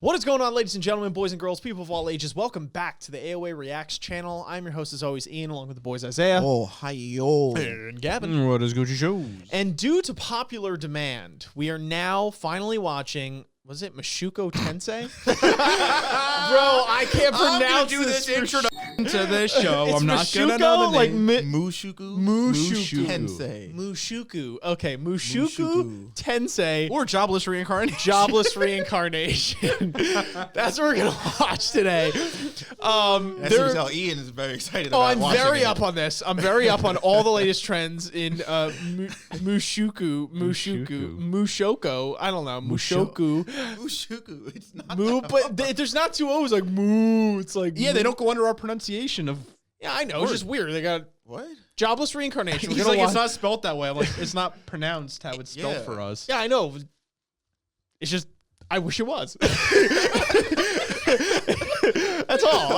What is going on, ladies and gentlemen, boys and girls, people of all ages? Welcome back to the AOA Reacts channel. I'm your host, as always, Ian, along with the boys Isaiah. Oh, hi, yo. And Gavin. What is Gucci shows? And due to popular demand, we are now finally watching, was it Mushoku Tensei? Bro, I can't pronounce this introduction to this show. It's I'm not Mushoku, gonna know the like name. Mushoku. Tensei. Mushoku. Okay, Mushoku Tensei. Or jobless reincarnation. Jobless Reincarnation. That's what we're going to watch today. That seems how Ian is very excited Oh, about I'm watching very it. up on this. I'm very up on all the latest trends in Mushoku. I don't know. Mushoku. Mushoku. It's not But there's not two O's like moo. It's like Yeah, they don't go under our pronunciation of. Yeah, I know. It's just weird. They got What? Jobless Reincarnation. He's like, it's not spelled that way. I'm like, it's not pronounced how it's spelled for us. Yeah, I know. It's just, I wish it was. That's all.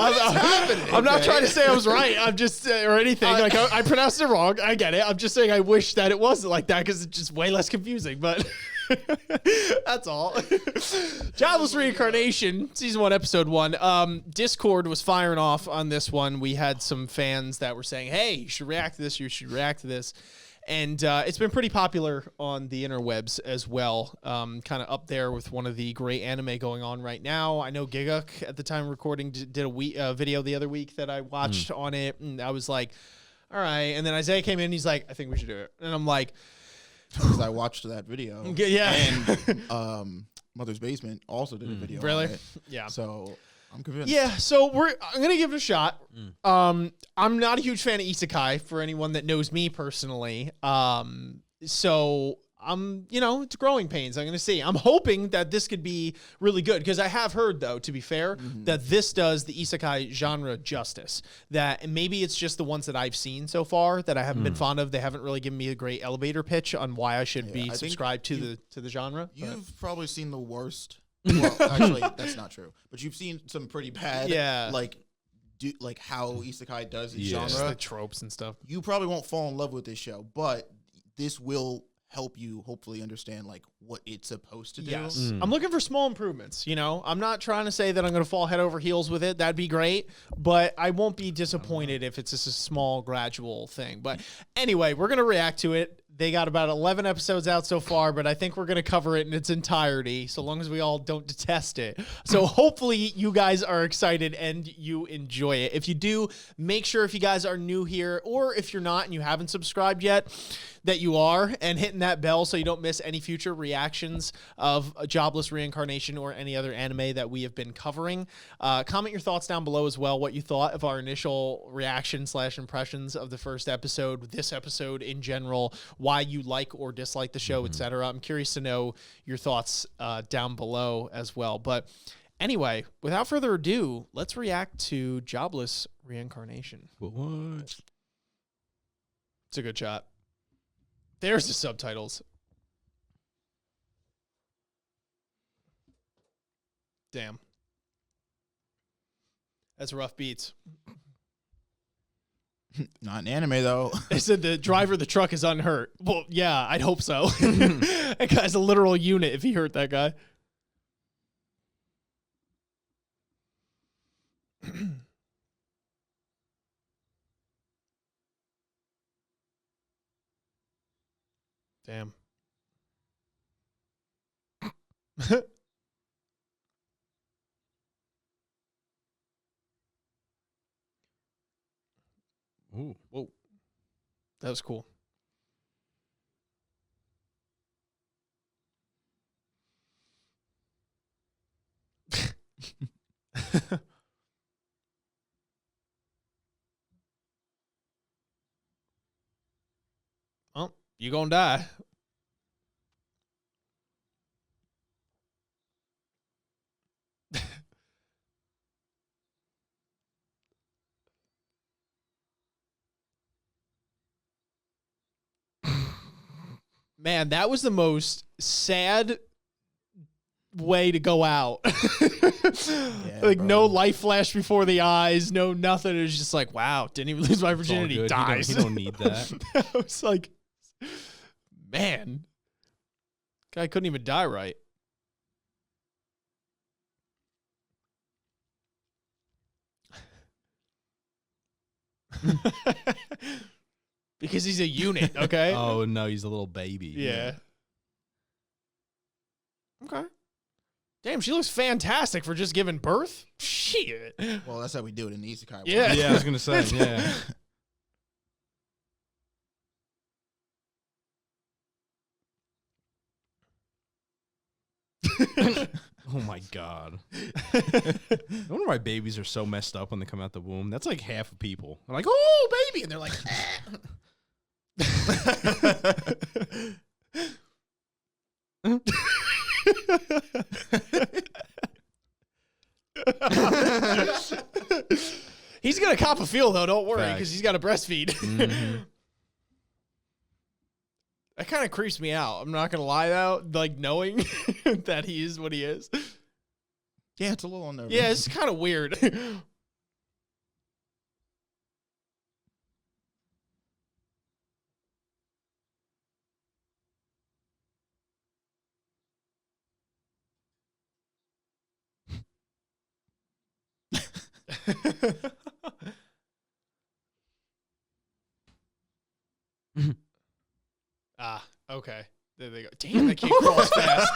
I'm not trying to say I was right. I'm just, or anything. Like, I pronounced it wrong. I get it. I'm just saying I wish that it wasn't like that because it's just way less confusing. But that's all. Jobless Reincarnation, season 1, episode 1. Discord was firing off on this one. We had some fans that were saying, hey, you should react to this. You should react to this. And it's been pretty popular on the interwebs as well. Kind of up there with one of the great anime going on right now. I know Giguk at the time of recording did a video the other week that I watched on it. And I was like, all right. And then Isaiah came in. He's like, I think we should do it. And I'm like, Because I watched that video. Yeah. And Mother's Basement also did a video Really? on it. Yeah. So I'm convinced. Yeah, so I'm gonna give it a shot. I'm not a huge fan of Isekai for anyone that knows me personally. So it's growing pains. I'm gonna see. I'm hoping that this could be really good because I have heard, though, to be fair, that this does the Isekai genre justice. That maybe it's just the ones that I've seen so far that I haven't been fond of. They haven't really given me a great elevator pitch on why I should be I think subscribed to the genre. You've probably seen the worst. Well, actually, that's not true. But you've seen some pretty bad, like how Isekai does its genre. The tropes and stuff. You probably won't fall in love with this show, but this will help you hopefully understand like what it's supposed to do. Yes. I'm looking for small improvements, I'm not trying to say that I'm going to fall head over heels with it. That'd be great, but I won't be disappointed if it's just a small gradual thing. But anyway, we're going to react to it. They got about 11 episodes out so far, but I think we're going to cover it in its entirety, so long as we all don't detest it. So hopefully you guys are excited and you enjoy it. If you do, make sure if you guys are new here, or if you're not and you haven't subscribed yet, that you are, and hitting that bell so you don't miss any future reactions of Jobless Reincarnation or any other anime that we have been covering. Comment your thoughts down below as well, what you thought of our initial reaction/impressions of the first episode, this episode in general, why you like or dislike the show, etc. I'm curious to know your thoughts down below as well. But anyway, without further ado, let's react to Jobless Reincarnation. What? It's a good shot. There's the subtitles. Damn. That's rough beats. Not an anime though. They said the driver of the truck is unhurt. Well, yeah, I'd hope so. That guy's a literal unit if he hurt that guy. Damn. Ooh. Whoa. That was cool. Well, you gonna die. Man, that was the most sad way to go out. Like, bro. No life flash before the eyes, no nothing. It was just like, wow, didn't even lose my virginity. Dies. He don't need that. I was like, man, guy couldn't even die right. Because he's a unit, okay? Oh no, he's a little baby. Yeah. Okay. Damn, she looks fantastic for just giving birth. Shit. Well, that's how we do it in the Isekai. Yeah. world. Yeah, I was gonna say. Yeah. Oh my god. No wonder why babies are so messed up when they come out the womb. That's like half of people. They're like, oh, baby, and they're like, He's gonna cop a feel though. Don't worry, Facts. because he's got to breastfeed. Mhm. That kind of creeps me out. I'm not gonna lie though. Like knowing that he is what he is. Yeah, it's a little unnerving. Yeah, it's kind of weird. Ah, okay. There they go. Damn, that kid crawls fast.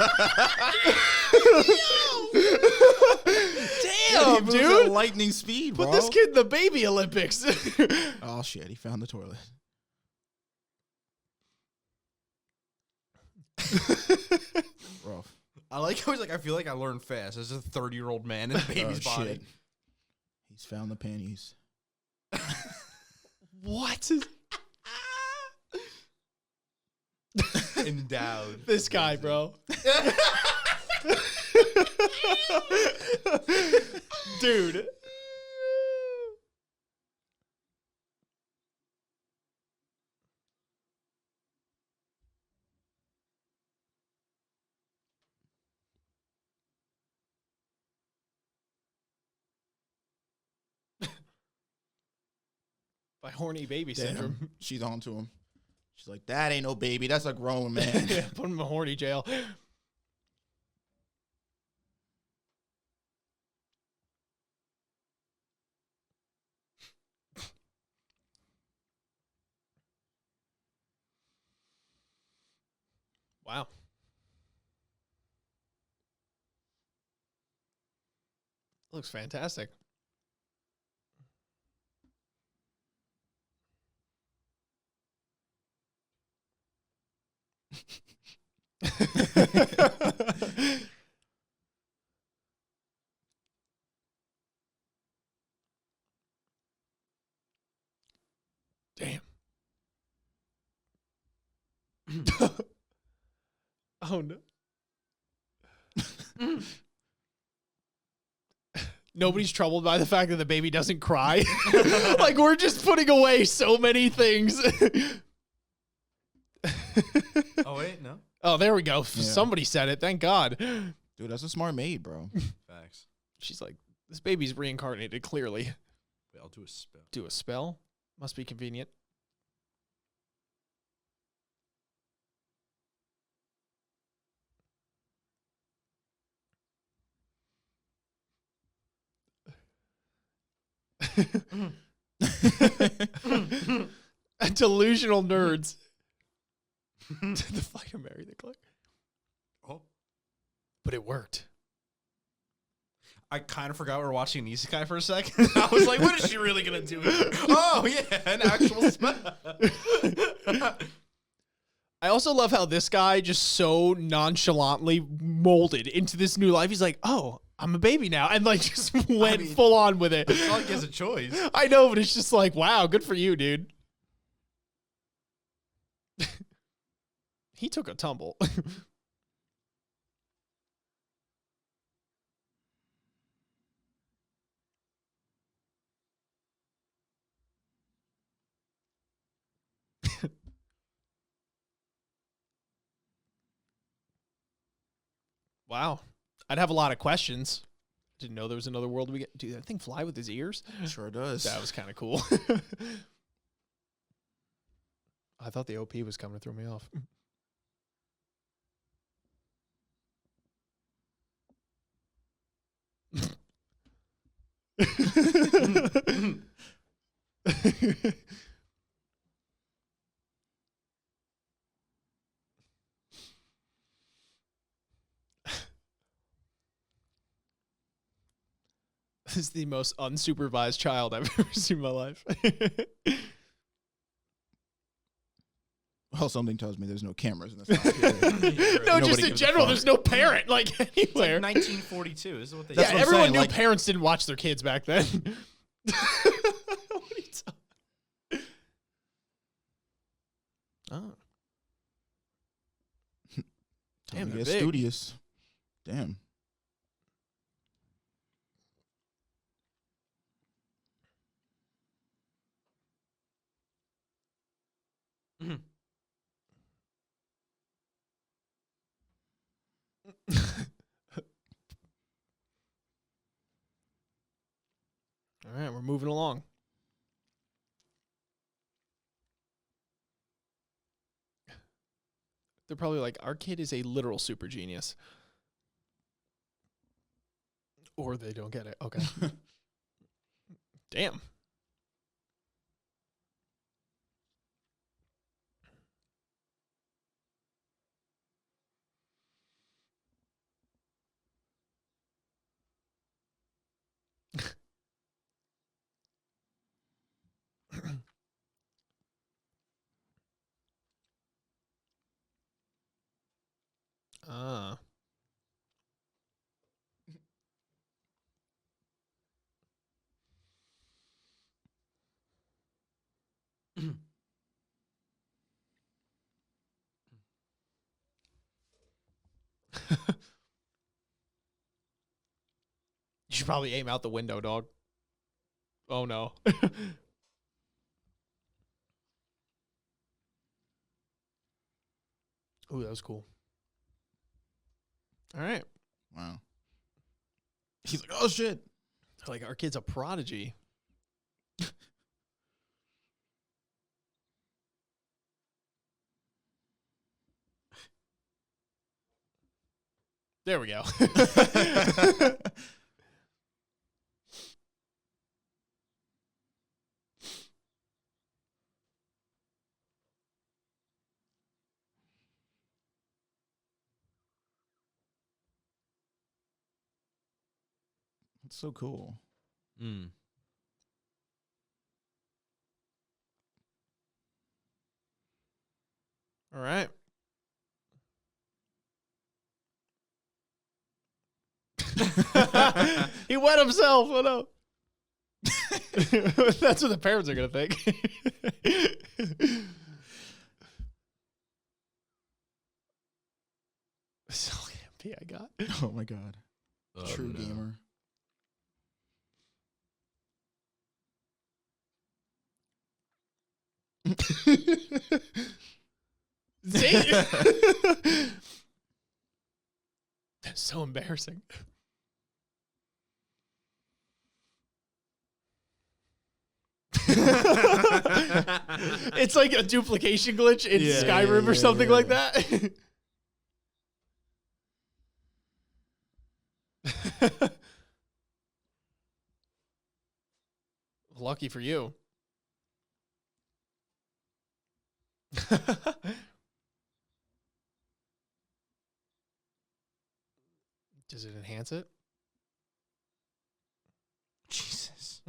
Damn, He moves dude. at lightning speed, bro. Put this kid in the baby Olympics. Oh shit, he found the toilet. Rough. I like how he's like, I feel like I learn fast as a 30-year-old man in a baby's Oh, body. shit. He's found the panties. What? Endowed. This guy, bro. Dude. By horny baby syndrome. Damn. She's on to him. She's like, that ain't no baby. That's a grown man. Yeah, put him in horny jail. Wow. Looks fantastic. Damn. Oh no. Nobody's troubled by the fact that the baby doesn't cry. Like we're just putting away so many things. Oh, wait, no? Oh, there we go. Somebody said it. Thank God. Dude, that's a smart maid, bro. Facts. She's like, this baby's reincarnated, clearly. Wait, I'll do a spell. Do a spell? Must be convenient. Delusional nerds. The fucking marry the click. Oh. But it worked. I kind of forgot we were watching an isekai for a second. I was like, what is she really going to do? Oh, yeah, an actual spell. I also love how this guy just so nonchalantly molded into this new life. He's like, oh, I'm a baby now. And like just went full on with it. It's not like he has a choice. I know, but it's just like, wow, good for you, dude. He took a tumble. Wow. I'd have a lot of questions. Didn't know there was another world we get. Dude, that thing fly with his ears? Sure does. That was kind of cool. I thought the OP was coming to throw me off. This is the most unsupervised child I've ever seen in my life. Well, something tells me there's no cameras in this house. No, just in general, there's no parent like anywhere. 1942. This is what they. Yeah, what I'm everyone saying, knew like- parents didn't watch their kids back then. What are you oh. Damn, they're get big. studious. Damn. All right, we're moving along. They're probably like, our kid is a literal super genius. Or they don't get it. Okay. Damn. Ah. You should probably aim out the window, dog. Oh no. Ooh, that was cool. All right. Wow. He's like, oh shit. They're like, our kid's a prodigy. There we go. That's so cool. Mm. All right. He wet himself. Oh no. That's what the parents are gonna think. So happy I got. Oh my god. Oh, True no. gamer. See? That's so embarrassing. It's like a duplication glitch in Yeah, Skyrim yeah, or something yeah. like that. Lucky for you. Does it enhance it? Jesus.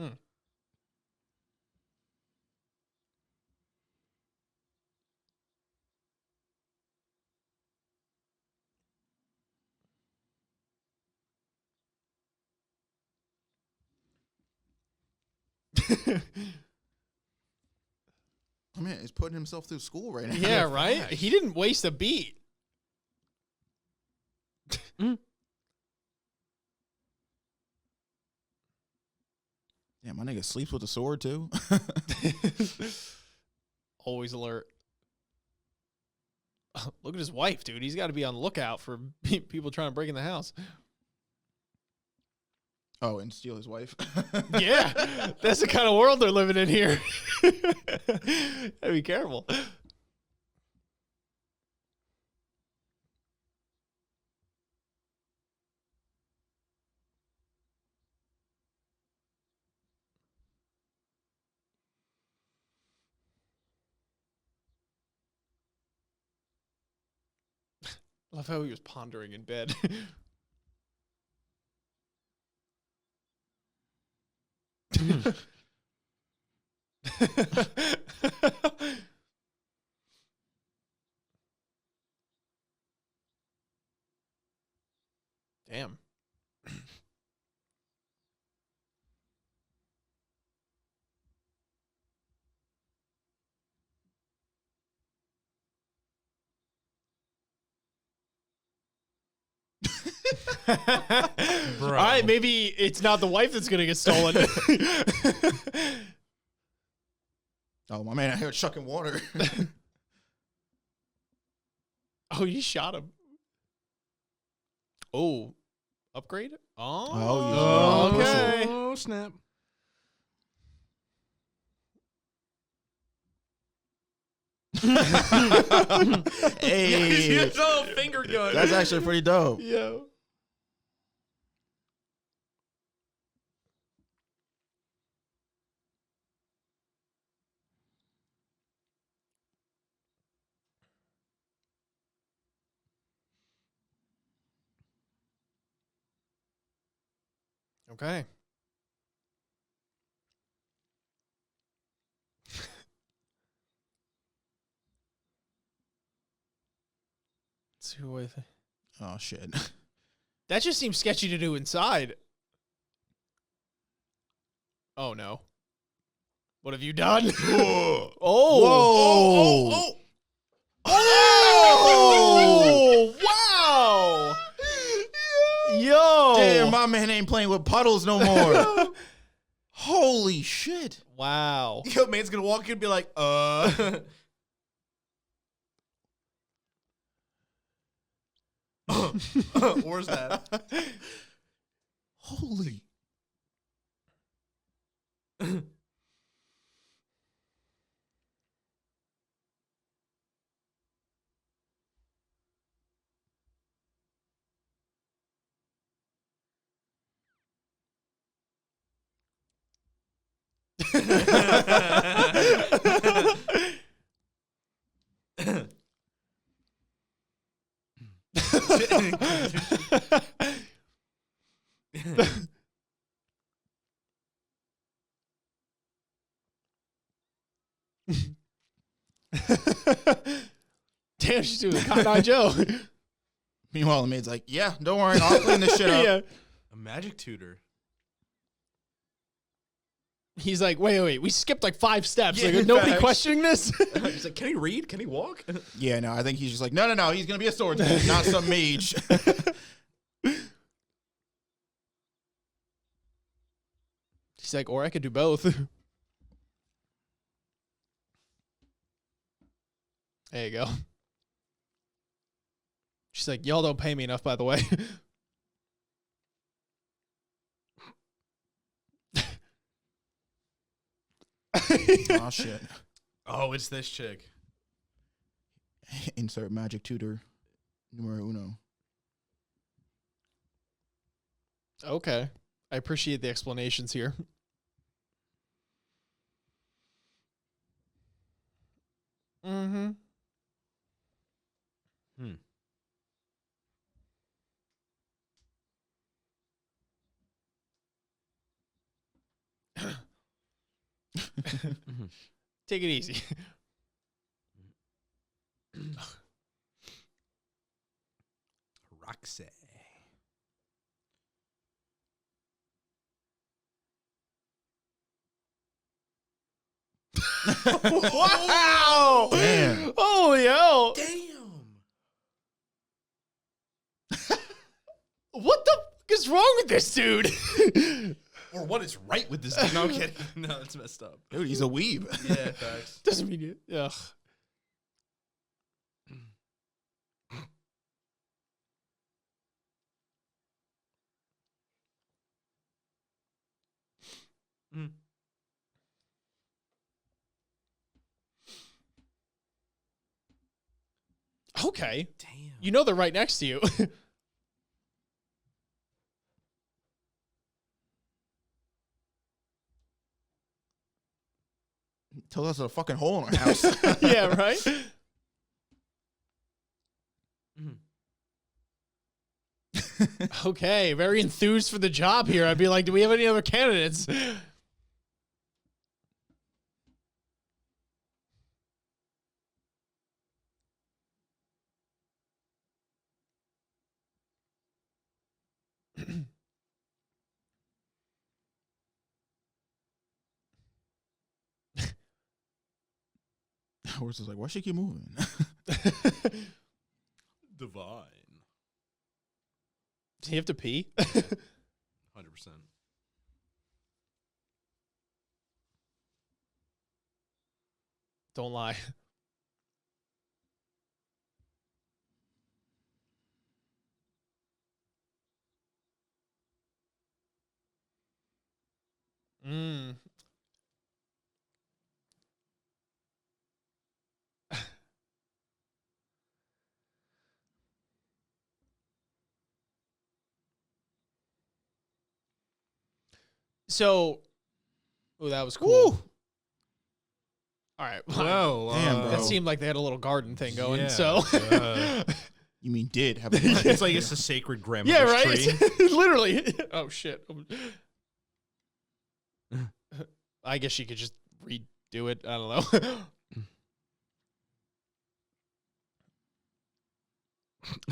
I mean, he's putting himself through school right now. Yeah, right? He didn't waste a beat. Yeah, my nigga sleeps with a sword too. Always alert. Look at his wife, dude. He's got to be on the lookout for people trying to break in the house. Oh, and steal his wife. Yeah, that's the kind of world they're living in here. Gotta be careful. Love how he was pondering in bed. Damn. All right, maybe it's not the wife that's gonna get stolen. Oh, my man out here chucking water. Oh, you shot him. Oh, upgrade? Oh, Oh, okay. Oh, snap. Hey, His little finger gun. that's actually pretty dope. Yeah. Okay. Let's see who I think. Oh shit. That just seems sketchy to do inside. Oh no. What have you done? Oh. Whoa. Oh! Wow! Yo! Damn, my man ain't playing with puddles no more. Holy shit. Wow. Yo, man's gonna walk in and be like, where's that? Holy. Damn, she's doing Cotton Eye Joe. Meanwhile, the maid's like, yeah, don't worry, I'll clean this shit up. Yeah. A magic tutor. He's like, wait, we skipped like 5 steps. Yeah, Like, nobody facts. questioning this? He's like, can he read? Can he walk? Yeah, no, I think he's just like, no, he's gonna be a swordsman, not some mage. She's like, or I could do both. There you go. She's like, y'all don't pay me enough, by the way. Oh shit. Oh, it's this chick. Insert magic tutor numero uno. Okay. I appreciate the explanations here. Mm-hmm. Take it easy. Roxy. Wow! Damn. Holy hell! Damn. What the fuck is wrong with this dude? Or what is right with this dude? No, I'm kidding. No, that's messed up. Dude, he's a weeb. Yeah, facts. Doesn't mean it. Ugh. Mm. Okay. Damn. You know they're right next to you. Tell us a fucking hole in our house. Yeah, right? Okay, very enthused for the job here. I'd be like, do we have any other candidates? Horse is like, why she keep moving? Divine. Do you have to pee? 100%. Don't lie. Mm. So, oh, that was cool. Woo! All right. Whoa. Damn, bro. That seemed like they had a little garden thing going. Yeah, So, You mean did have a it's like it's a sacred grandmother's yeah, right. tree. Literally. Oh shit. I guess she could just redo it. I don't know.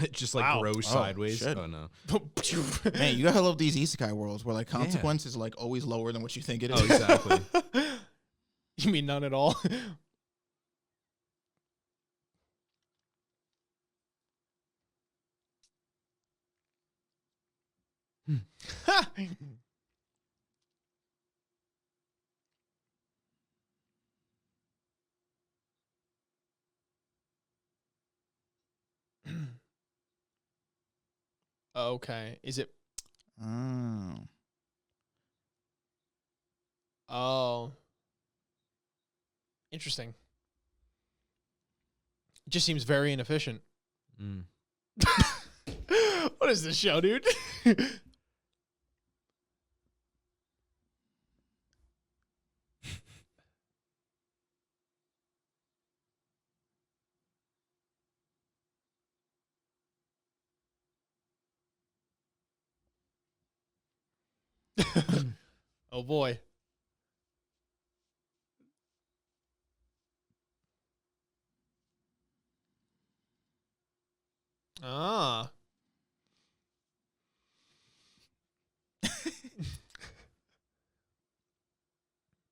It just like Wow. grows Oh, sideways. shit. Oh no. Man, you gotta love these isekai worlds where like consequence is like always lower than what you think it is. Oh, exactly. You mean none at all? Okay. Is it? Oh. Oh. Interesting. It just seems very inefficient. Mm. What is this show, dude? Oh boy. Ah.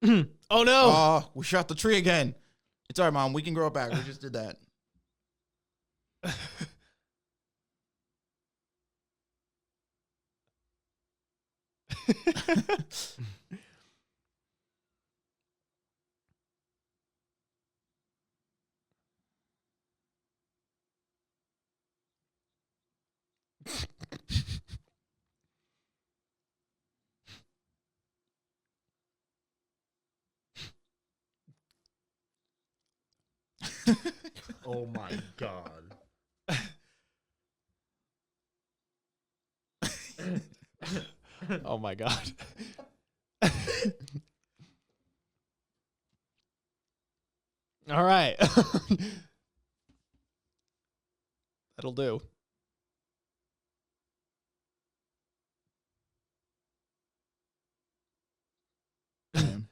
Oh no. Oh, we shot the tree again. It's all right, Mom. We can grow it back. We just did that. Oh my god. Oh my god. All right. That'll do. Damn.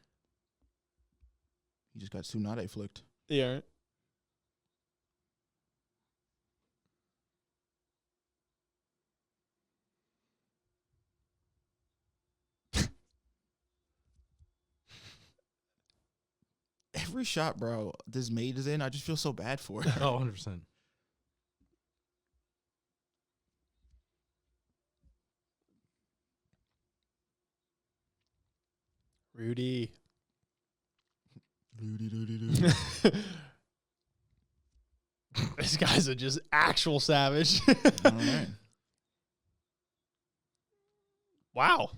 He just got Tsunade flicked. Yeah. Every shot, bro, this maid is in, I just feel so bad for her. Oh, 100%. Rudy. This guy's a just actual savage. All right. Wow.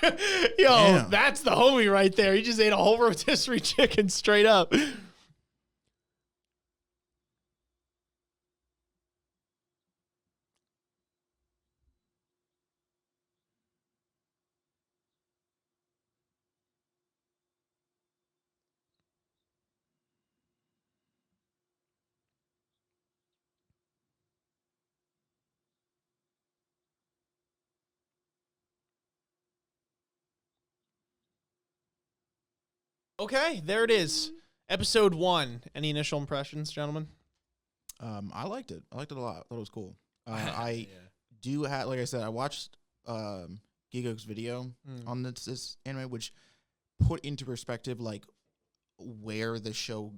Yo, Damn. that's the homie right there. He just ate a whole rotisserie chicken straight up. Okay, there it is. Episode 1. Any initial impressions, gentlemen? I liked it. I liked it a lot. I thought it was cool. I do have, like I said, I watched Gigo's video on this anime, which put into perspective like where the show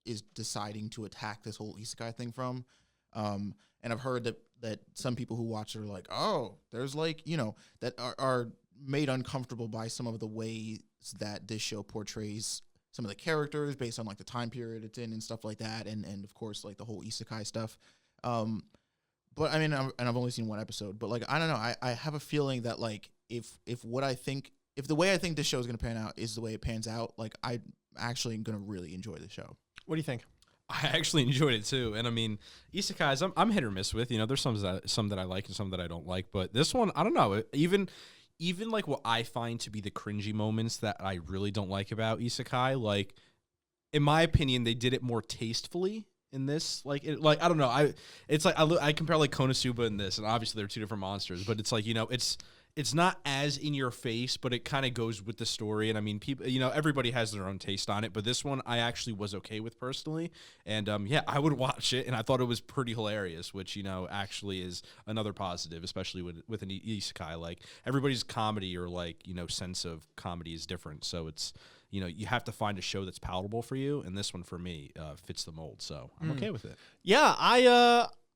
is deciding to attack this whole isekai thing from. And I've heard that some people who watch it are like, oh, there's like, that are made uncomfortable by some of the ways that this show portrays some of the characters based on like the time period it's in and stuff like that, and of course like the whole isekai stuff. But I mean, I've only seen one episode, but like I don't know, I have a feeling that like if the way I think this show is gonna pan out is the way it pans out, like I'm actually gonna really enjoy the show. What do you think? I actually enjoyed it too, and I mean, isekais I'm hit or miss with. There's some that I like and some that I don't like, but this one I don't know. Even like what I find to be the cringy moments that I really don't like about isekai, like in my opinion, they did it more tastefully in this. Like I don't know. I compare like Konosuba and this, and obviously they're two different monsters, but it's like it's not as in your face, but it kind of goes with the story. And I mean, people, everybody has their own taste on it, but this one I actually was okay with personally. And yeah, I would watch it, and I thought it was pretty hilarious, which, actually is another positive, especially with an isekai. Like everybody's comedy or like, sense of comedy is different. So it's, you have to find a show that's palatable for you. And this one for me fits the mold. So I'm okay with it. Yeah,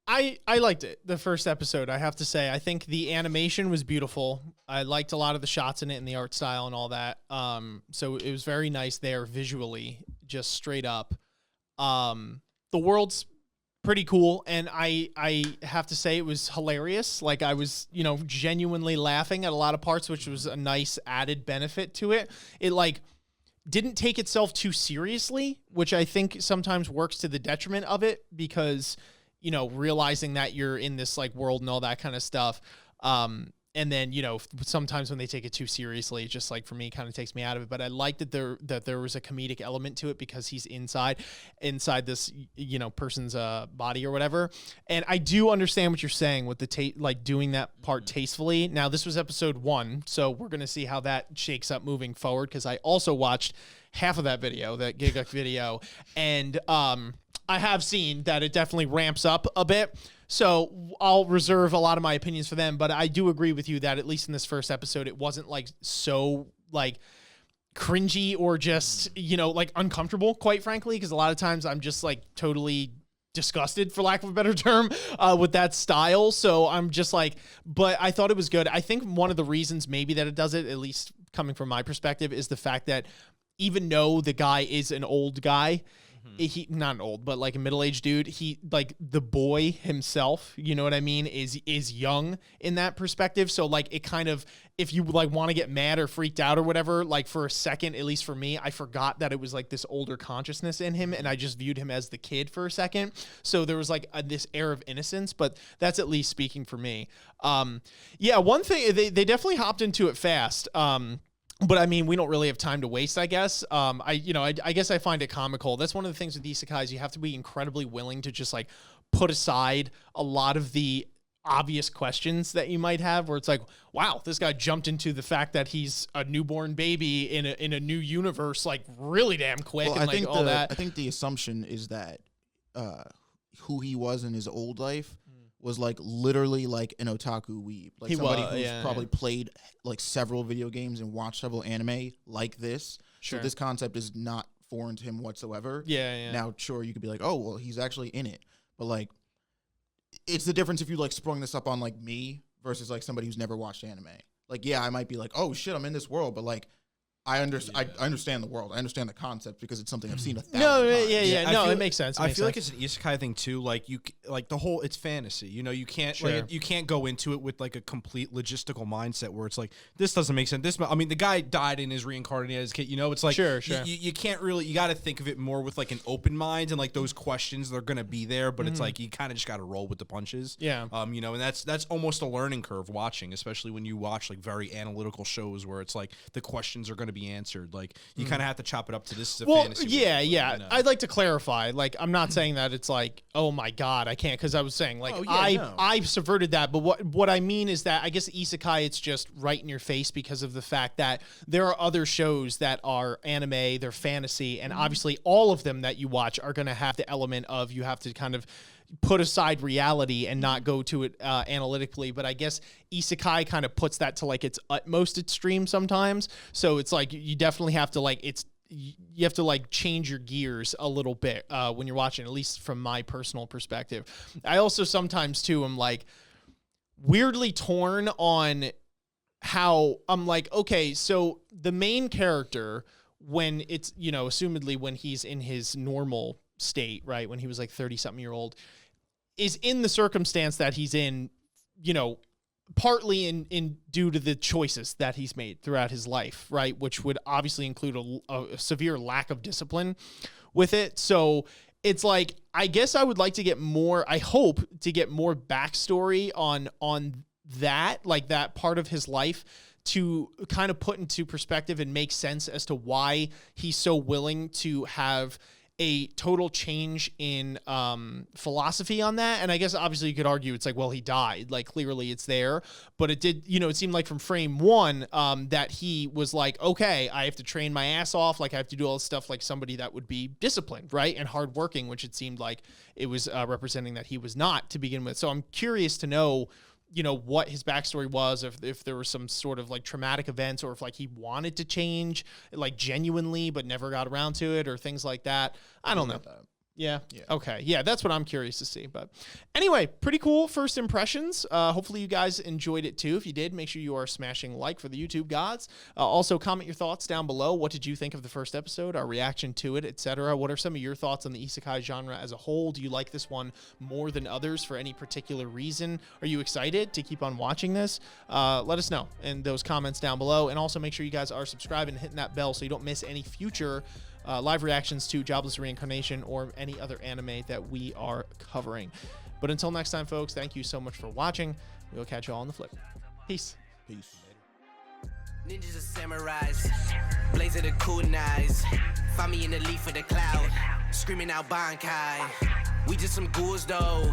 I liked it, the first episode, I have to say. I think the animation was beautiful. I liked a lot of the shots in it and the art style and all that. So it was very nice there visually, just straight up. The world's pretty cool, and I have to say it was hilarious. Like I was, genuinely laughing at a lot of parts, which was a nice added benefit to it. It like didn't take itself too seriously, which I think sometimes works to the detriment of it because realizing that you're in this like world and all that kind of stuff. And then, sometimes when they take it too seriously, it just like for me kind of takes me out of it. But I liked that there was a comedic element to it because he's inside this, person's body or whatever. And I do understand what you're saying with the like doing that part tastefully. Now, this was episode 1, so we're going to see how that shakes up moving forward, because I also watched half of that video, that Giguk video, and I have seen that it definitely ramps up a bit. So I'll reserve a lot of my opinions for them, but I do agree with you that at least in this first episode, it wasn't like so like cringy or just, like uncomfortable, quite frankly, because a lot of times I'm just like totally disgusted, for lack of a better term, with that style. So I'm just like, but I thought it was good. I think one of the reasons maybe that it does it, at least coming from my perspective, is the fact that even though the guy is an old guy, he not old, but like a middle-aged dude, he like the boy himself, you know what I mean, is young in that perspective. So like it kind of, if you like want to get mad or freaked out or whatever, like for a second, at least for me, I forgot that it was like this older consciousness in him, and I just viewed him as the kid for a second. So there was like this air of innocence, but that's at least speaking for me. Yeah, one thing, they definitely hopped into it fast. But I mean, we don't really have time to waste, I guess. I guess I find it comical. That's one of the things with isekais. You have to be incredibly willing to just like put aside a lot of the obvious questions that you might have, where it's like, wow, this guy jumped into the fact that he's a newborn baby in a new universe, like really damn quick. Well, and like all that. I think the assumption is that who he was in his old life was like literally like an otaku weeb, like somebody who's probably played like several video games and watched several anime like this. Sure. So this concept is not foreign to him whatsoever. Yeah. Now, sure, you could be like, oh, well, he's actually in it, but like, it's the difference if you like sprung this up on like me versus like somebody who's never watched anime. Like, yeah, I might be like, oh shit, I'm in this world, but like, I understand the world. I understand the concept because it's something I've seen 1,000 times. No, it makes sense. I feel like it's an isekai thing too. Like the whole, it's fantasy. You can't you can't go into it with like a complete logistical mindset where it's like, this doesn't make sense. I mean, the guy died and is reincarnated as a kid. It's like you can't really. You got to think of it more with like an open mind, and like those questions, they're gonna be there, but it's like you kind of just got to roll with the punches. Yeah. And that's almost a learning curve watching, especially when you watch like very analytical shows where it's like the questions are going to to be answered. Like you kind of have to chop it up to this is a Well, fantasy. yeah, world, yeah. you know? I'd like to clarify. Like, I'm not saying that it's like, oh my god, I can't, because I was saying like Oh, yeah, no. I subverted that. But what I mean is that I guess isekai, it's just right in your face because of the fact that there are other shows that are anime, they're fantasy, and obviously all of them that you watch are going to have the element of you have to kind of put aside reality and not go to it analytically. But I guess isekai kind of puts that to like its utmost extreme sometimes. So it's like you definitely have to like you have to like change your gears a little bit when you're watching, at least from my personal perspective. I also sometimes too am like weirdly torn on how I'm like, okay, so the main character, when it's, you know, assumedly when he's in his normal state, right, when he was like 30-something-year-old, is in the circumstance that he's in, you know, partly in due to the choices that he's made throughout his life, right, which would obviously include a severe lack of discipline with it. So it's like, I guess I would like to get more, I hope to get more backstory on that, like that part of his life, to kind of put into perspective and make sense as to why he's so willing to have a total change in philosophy on that. And I guess obviously you could argue it's like, well, he died, like clearly it's there, but it did, you know, it seemed like from frame one that he was like, okay, I have to train my ass off, like I have to do all this stuff like somebody that would be disciplined, right, and hardworking, which it seemed like it was representing that he was not to begin with. So I'm curious to know, you know, what his backstory was, if there was some sort of like traumatic events, or if like he wanted to change like genuinely but never got around to it, or things like that. I don't know. Yeah. Okay. Yeah, that's what I'm curious to see. But anyway, pretty cool first impressions. Hopefully you guys enjoyed it too. If you did, make sure you are smashing like for the YouTube gods. Also, comment your thoughts down below. What did you think of the first episode, our reaction to it, etc.? What are some of your thoughts on the isekai genre as a whole? Do you like this one more than others for any particular reason? Are you excited to keep on watching this? Let us know in those comments down below. And also make sure you guys are subscribing and hitting that bell so you don't miss any future live reactions to Jobless Reincarnation or any other anime that we are covering. But until next time, folks, thank you so much for watching. We'll catch you all on the flip. Peace. Peace. Ninjas are samurais, blazing the kunais. Find me in the leaf of the cloud, screaming out Bankai. We just some ghouls though,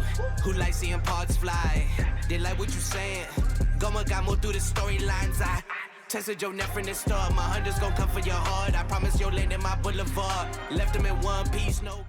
who like seeing parts fly. They like what you saying, Goma got more through the storylines. I tested your neck from the start, my hunters gon' come for your heart. I promise you'll land in my boulevard, left them in one piece, no